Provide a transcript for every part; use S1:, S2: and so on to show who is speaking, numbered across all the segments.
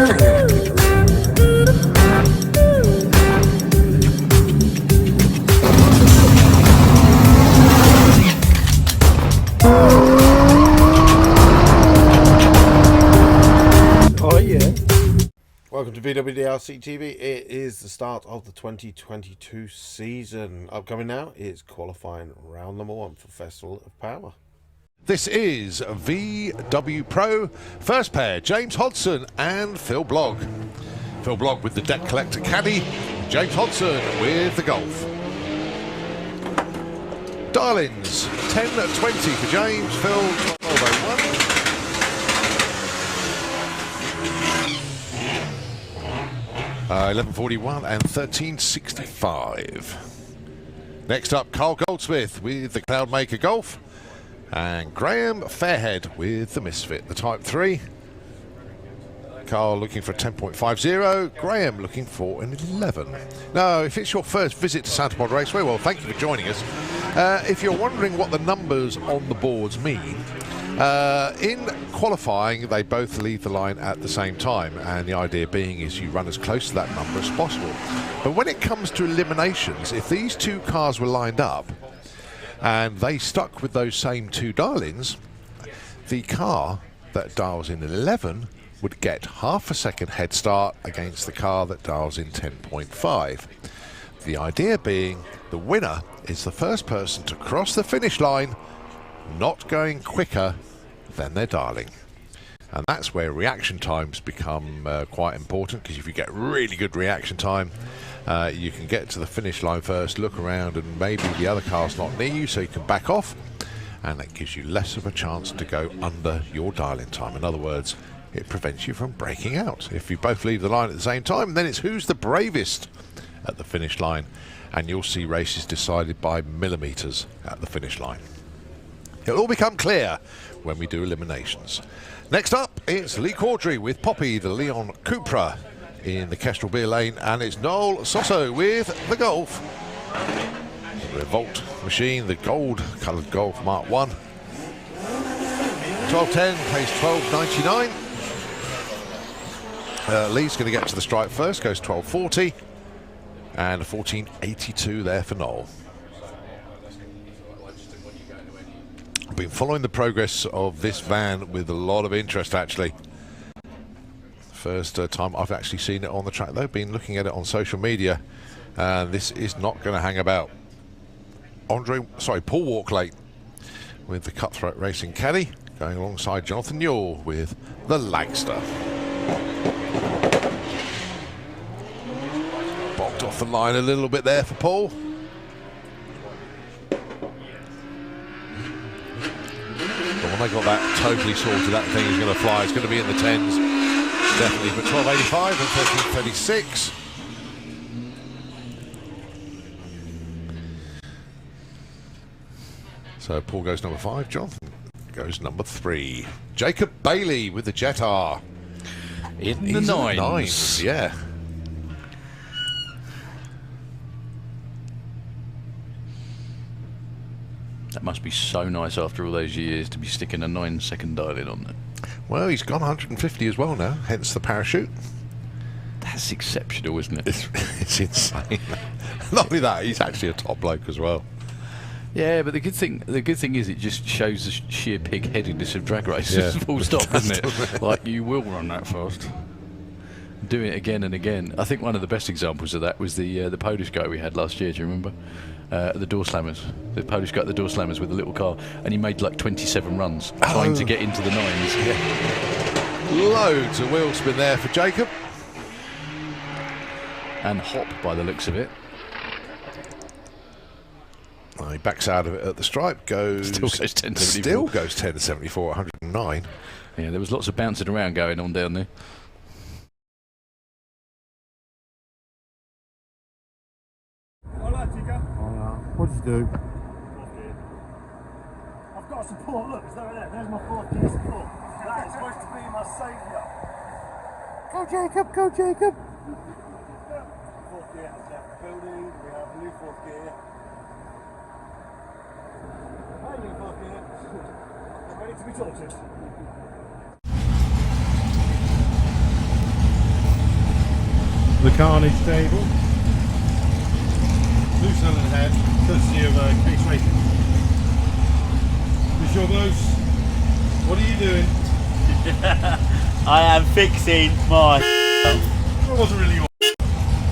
S1: Welcome to VWDRC TV. It is the start of the 2022 season. Upcoming now is qualifying round number 1 for Festival of Power.
S2: This is VW Pro. First pair, James Hodson and Phil Blogg. Phil Blogg with the deck collector caddy, James Hodson with the Golf. Dial-ins, 10.20 for James, Phil 12.01. 11.41 and 13.65. Next up, Carl Goldsmith with the Cloudmaker Golf and Graham Fairhead with the Misfit, the Type 3. Carl looking for a 10.50, Graham looking for an 11. Now, if it's your first visit to Santa Pod Raceway, well, thank you for joining us. If you're wondering what the numbers on the boards mean, in qualifying they both leave the line at the same time, and the idea being is you run as close to that number as possible. But when it comes to eliminations, if these two cars were lined up and they stuck with those same two dial-ins, the car that dials in 11 would get half a second head start against the car that dials in 10.5. The idea being the winner is the first person to cross the finish line not going quicker than their dialing. And that's where reaction times become quite important, because if you get really good reaction time, you can get to the finish line first, look around, and maybe the other car's not near you, so you can back off, and that gives you less of a chance to go under your dialing time. In other words, it prevents you from breaking out. If you both leave the line at the same time, then it's who's the bravest at the finish line, and you'll see races decided by millimetres at the finish line. It'll all become clear when we do eliminations. Next up, it's Lee Caudry with Poppy, the Leon Cupra, in the Kestrel Beer Lane, and it's Noel Sosso with the Golf. Revolt machine, the gold-coloured Golf Mark 1. 12.10 pays 12.99. Lee's going to get to the stripe first, goes 12.40, and a 14.82 there for Noel. I've been following the progress of this van with a lot of interest, actually. First time I've actually seen it on the track, though. Been looking at it on social media, and this is not going to hang about. Paul Walklate with the Cutthroat Racing caddy, going alongside Jonathan Newell with the Lagster. Bogged off the line a little bit there for Paul. But when they got that totally sorted, that thing is going to fly. It's going to be in the 10s, definitely. But 12.85 and 13.36. So Paul goes number 5, Jonathan goes number 3. Jacob Bailey with the Jet R.
S3: In the nines.
S2: Yeah.
S3: That must be so nice after all those years to be sticking a 9-second dial-in on it.
S2: Well, he's gone 150 as well now, hence the parachute.
S3: That's exceptional, isn't it?
S2: It's insane. Not only that, he's actually a top bloke as well.
S3: Yeah, but the good thing is it just shows the sheer pig-headedness of drag races. Full stop, doesn't it? Like, you will run that fast. Doing it again and again. I think one of the best examples of that was the Polish guy we had last year. Do you remember? The Door Slammers. The Polish guy at the Door Slammers with a little car, and he made like 27 runs trying to get into the 9s.
S2: Yeah. Loads of wheel spin there for Jacob.
S3: And hop by the looks of it.
S2: He backs out of it at the stripe,
S3: Still goes 10.74.
S2: Still goes 10.74, 109.
S3: Yeah, there was lots of bouncing around going on down there.
S4: What'd you do?
S5: I've got support, look, it's over there. There's my 4th gear support. That is supposed to be my saviour.
S4: Go Jacob, go Jacob!
S5: 4th gear has left the building, we have a new 4th gear. Hi, new 4th gear. Ready to be tortured.
S1: the Carnage table. Loose on the head, courtesy of Case Racing. Miss your Moose, what are you doing?
S5: I am fixing my.
S1: It wasn't really your.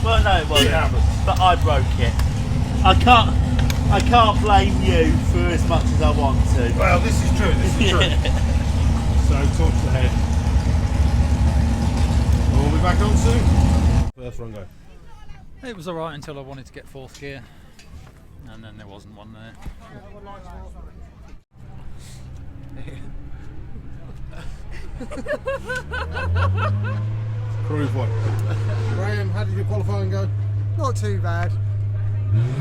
S5: Well, no, it wasn't.
S1: It happens.
S5: But I broke it. I can't blame you for as much as I want to.
S1: Well, this is true, this is true. So, torch the head. We'll be back on soon. First run go.
S6: It was alright until I wanted to get fourth gear, and then there wasn't one there.
S1: Cruise one. Graham, how did your qualifying go?
S7: Not too bad.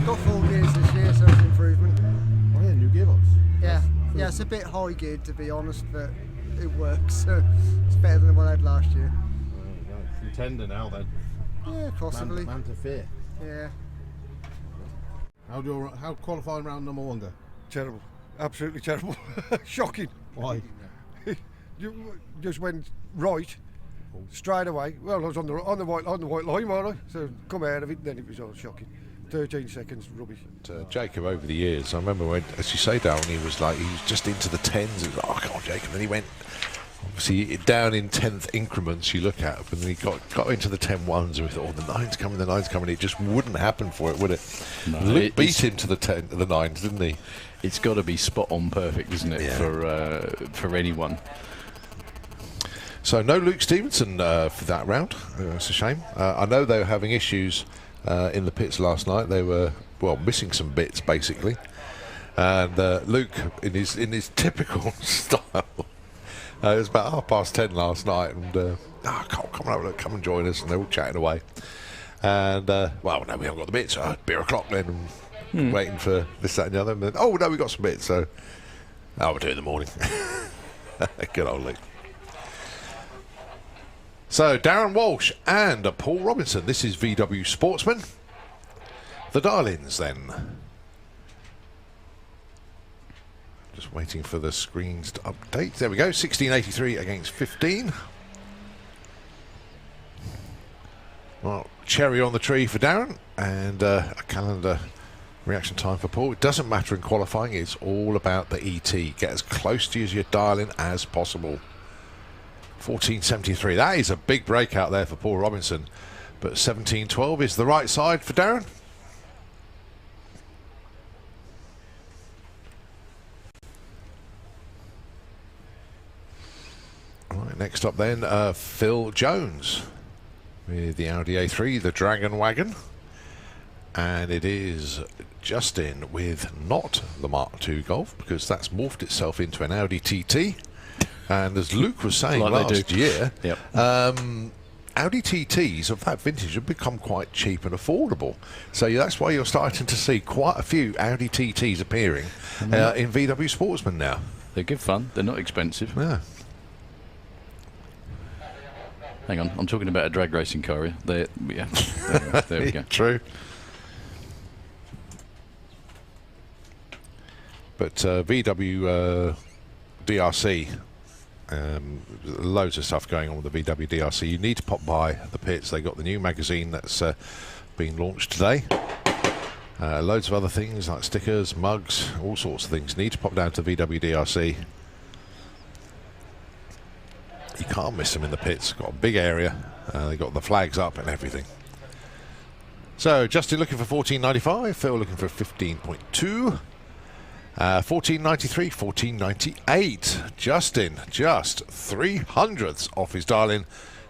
S7: Got 4 gears this year, so it's an improvement.
S1: Oh yeah, new gearbox.
S7: Yeah, yeah, it's a bit high geared to be honest, but it works. So it's better than the one I had last year.
S1: Contender now then.
S7: Yeah, possibly.
S1: Man to fear.
S7: Yeah.
S1: How qualifying round number 1 go?
S8: Terrible, absolutely terrible. Shocking.
S1: Why?
S8: You just went right straight away. Well, I was on the white line, wasn't I? So come out of it, then it was all shocking. 13 seconds, rubbish.
S2: Jacob, over the years, I remember when, as you say, Darren, he was just into the 10s. It was like, oh, come on, Jacob. Then he went, obviously, down in 10th increments you look at, and then he got into the 10-1s, and we thought, oh, the 9's coming. It just wouldn't happen for it, would it?
S3: No,
S2: Luke beat him to the 9s, didn't he?
S3: It's got to be spot on perfect, isn't it, for anyone?
S2: So no Luke Stevenson for that round. It's a shame. I know they were having issues in the pits last night. They were missing some bits basically, and Luke in his typical style. It was about 10:30 last night, and come on, Luke, come and join us. And they're all chatting away. And no, we haven't got the bits. Beer o'clock then, and waiting for this, that, and the other. And then, oh no, we got some bits. So we'll do it in the morning. Good old Luke. So, Darren Walsh and Paul Robinson. This is VW Sportsman. The dial-ins, then. Just waiting for the screens to update. There we go. 1683 against 15. Well, cherry on the tree for Darren. And a calendar reaction time for Paul. It doesn't matter in qualifying. It's all about the ET. Get as close to your dial-in as possible. 14.73. That is a big breakout there for Paul Robinson. But 17.12 is the right side for Darren. Right, next up then, Phil Jones with the Audi A3, the Dragon Wagon. And it is Justin with not the Mark II Golf, because that's morphed itself into an Audi TT. And as Luke was saying last year, Audi TTs of that vintage have become quite cheap and affordable. So that's why you're starting to see quite a few Audi TTs appearing in VW Sportsman now.
S3: They're good fun. They're not expensive.
S2: Yeah.
S3: Hang on, I'm talking about a drag racing car here. There we go.
S2: True. But VW DRC, loads of stuff going on with the VW DRC. You need to pop by the pits. They got the new magazine that's being launched today. Loads of other things like stickers, mugs, all sorts of things. Need to pop down to VW DRC. You can't miss them in the pits. Got a big area. They got the flags up and everything. So Justin looking for 14.95. Phil looking for 15.2. 14.93, 14.98. Justin just 300ths off his dial-in,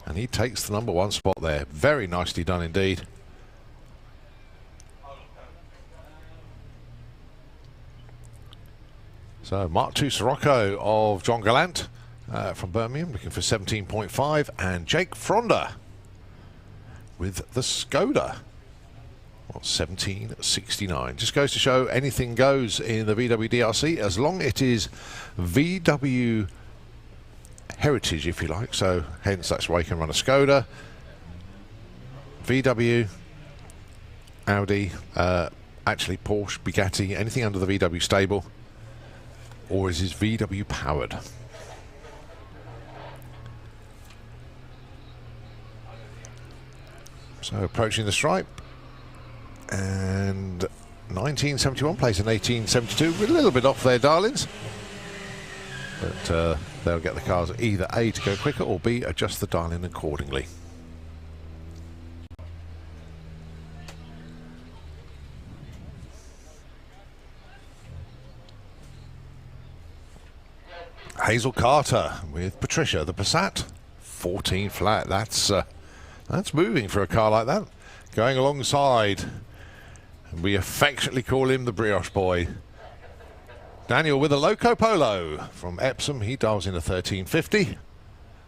S2: and he takes the number 1 spot there. Very nicely done indeed. So Mark II Sirocco of John Gallant from Birmingham looking for 17.5, and Jake Fronder with the Skoda. 17.69. Just goes to show anything goes in the VW DRC as long it is VW heritage, if you like. So hence that's why you can run a Skoda, VW, Audi, actually Porsche, Bugatti, anything under the VW stable, or is it VW powered? So approaching the stripe. And 1971 place in 1872. We're a little bit off there, darlings. But they'll get the cars either A to go quicker or B adjust the dialing accordingly. Hazel Carter with Patricia, the Passat, 14 flat. That's moving for a car like that. Going alongside, we affectionately call him the Brioche Boy. Daniel with a Loco Polo from Epsom. He dials in a 1350.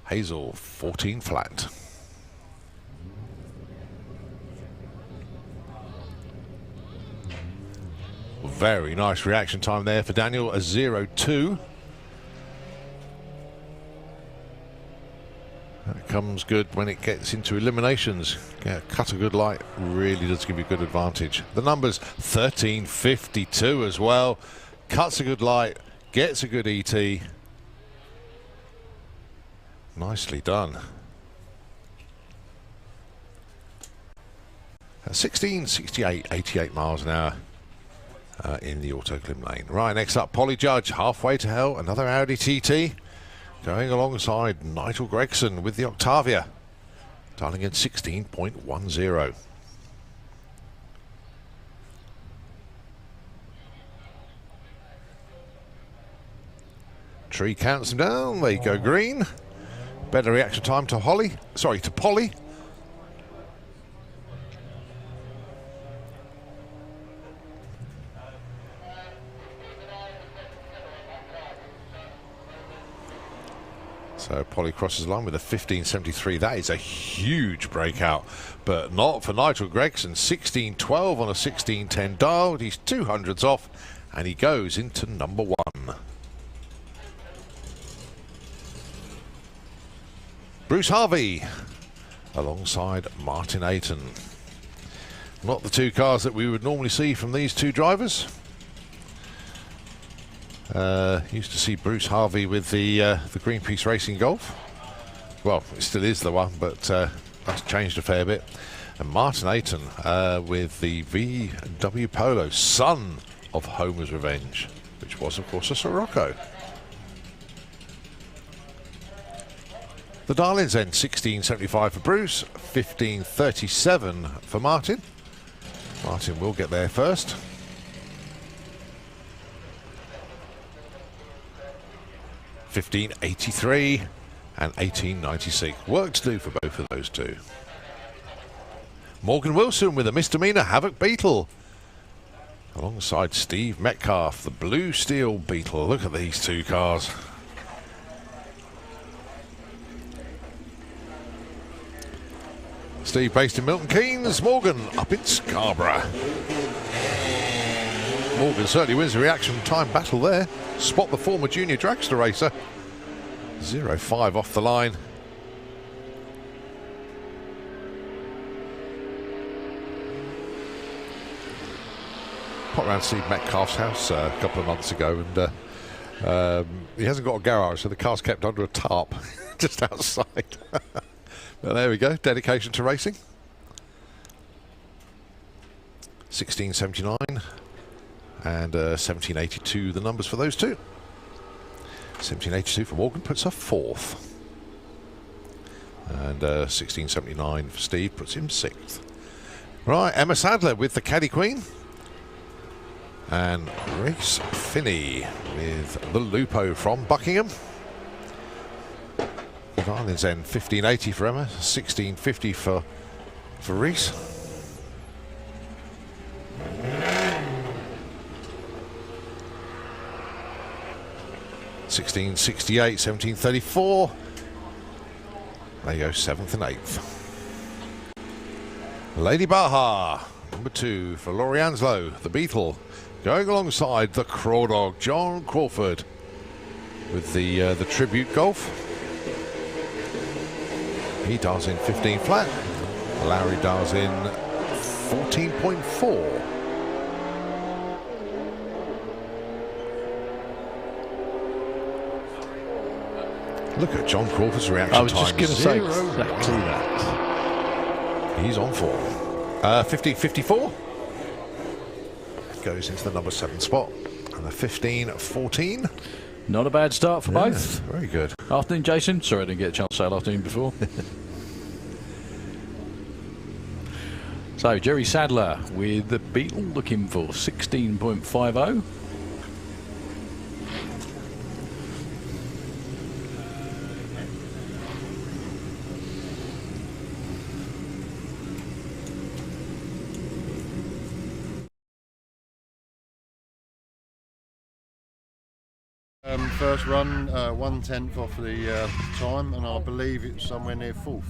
S2: Hazel, 14 flat. Very nice reaction time there for Daniel, a 0-2. That comes good when it gets into eliminations. Yeah, cut a good light really does give you good advantage. The numbers 1352 as well. Cuts a good light, gets a good ET. Nicely done. At 1668, 88 miles an hour in the Autoglim lane. Right, next up, Polly Judge, halfway to hell, another Audi TT. Going alongside Nigel Gregson with the Octavia, dialing in 16.10. Tree counts them down, they go green. Better reaction time to Polly. So Polly crosses the line with a 1573. That is a huge breakout, but not for Nigel Gregson. 1612 on a 1610 dial. He's 200s off, and he goes into number 1. Bruce Harvey alongside Martin Ayton. Not the two cars that we would normally see from these two drivers. Used to see Bruce Harvey with the Greenpeace Racing Golf. Well, it still is the one, but that's changed a fair bit. And Martin Ayton with the VW Polo, son of Homer's Revenge, which was, of course, a Sirocco. The dial-ins then 1675 for Bruce, 1537 for Martin. Martin will get there first. 1583 and 1896. Work to do for both of those two. Morgan Wilson with a misdemeanor Havoc Beetle alongside Steve Metcalf, the Blue Steel Beetle. Look at these two cars. Steve based in Milton Keynes, Morgan up in Scarborough. Morgan certainly wins the reaction time battle there. Spot the former junior dragster racer. 0-5 off the line. Popped around Steve Metcalf's house a couple of months ago, and he hasn't got a garage, so the car's kept under a tarp just outside. But there we go, dedication to racing. 1679 and 1782, the numbers for those two. 1782 for Morgan puts her 4th. And 1679 for Steve puts him 6th. Right, Emma Sadler with the Caddy Queen. And Reese Finney with the Lupo from Buckingham. The dial-ins then 1580 for Emma, 1650 for Reese. (1668), 1734. They go 7th and 8th. Lady Baja, number 2 for Laurie Anslow, the Beetle, going alongside the Crawdog, John Crawford, with the Tribute Golf. He dials in 15 flat. Larry dials in 14.4. Look at John Crawford's reaction time.
S3: I was just going to say exactly that.
S2: He's on 4. 50-54 goes into the number 7 spot, and the 15-14.
S3: Not a bad start for both.
S2: Very good.
S3: Afternoon, Jason. Sorry I didn't get a chance to say afternoon before. So, Jerry Sadler with the Beetle looking for 16.50.
S9: First run, 1/10 off the time, and I believe it's somewhere near 4th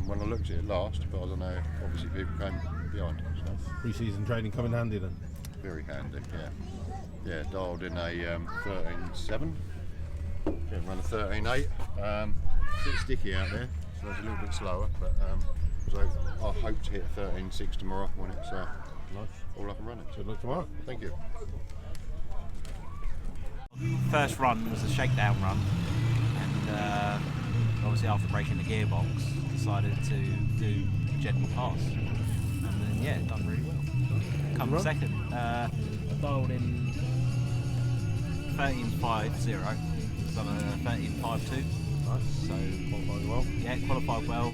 S9: when I looked at it last, but I don't know, obviously people came behind. So.
S1: Pre-season training coming handy then?
S9: Very handy, yeah. Yeah, dialed in a 13.7, run a 13.8, a bit sticky out there, so it's a little bit slower, but so I hope to hit 13.6 tomorrow when it's all up and running.
S1: Good luck tomorrow.
S9: Thank you.
S10: First run was a shakedown run, and obviously after breaking the gearbox decided to do a gentle pass, and then yeah, done really well. Come second, I dialed in 13.50, done a 13.52.
S1: Nice.
S10: So
S1: qualified well.
S10: Yeah, qualified well.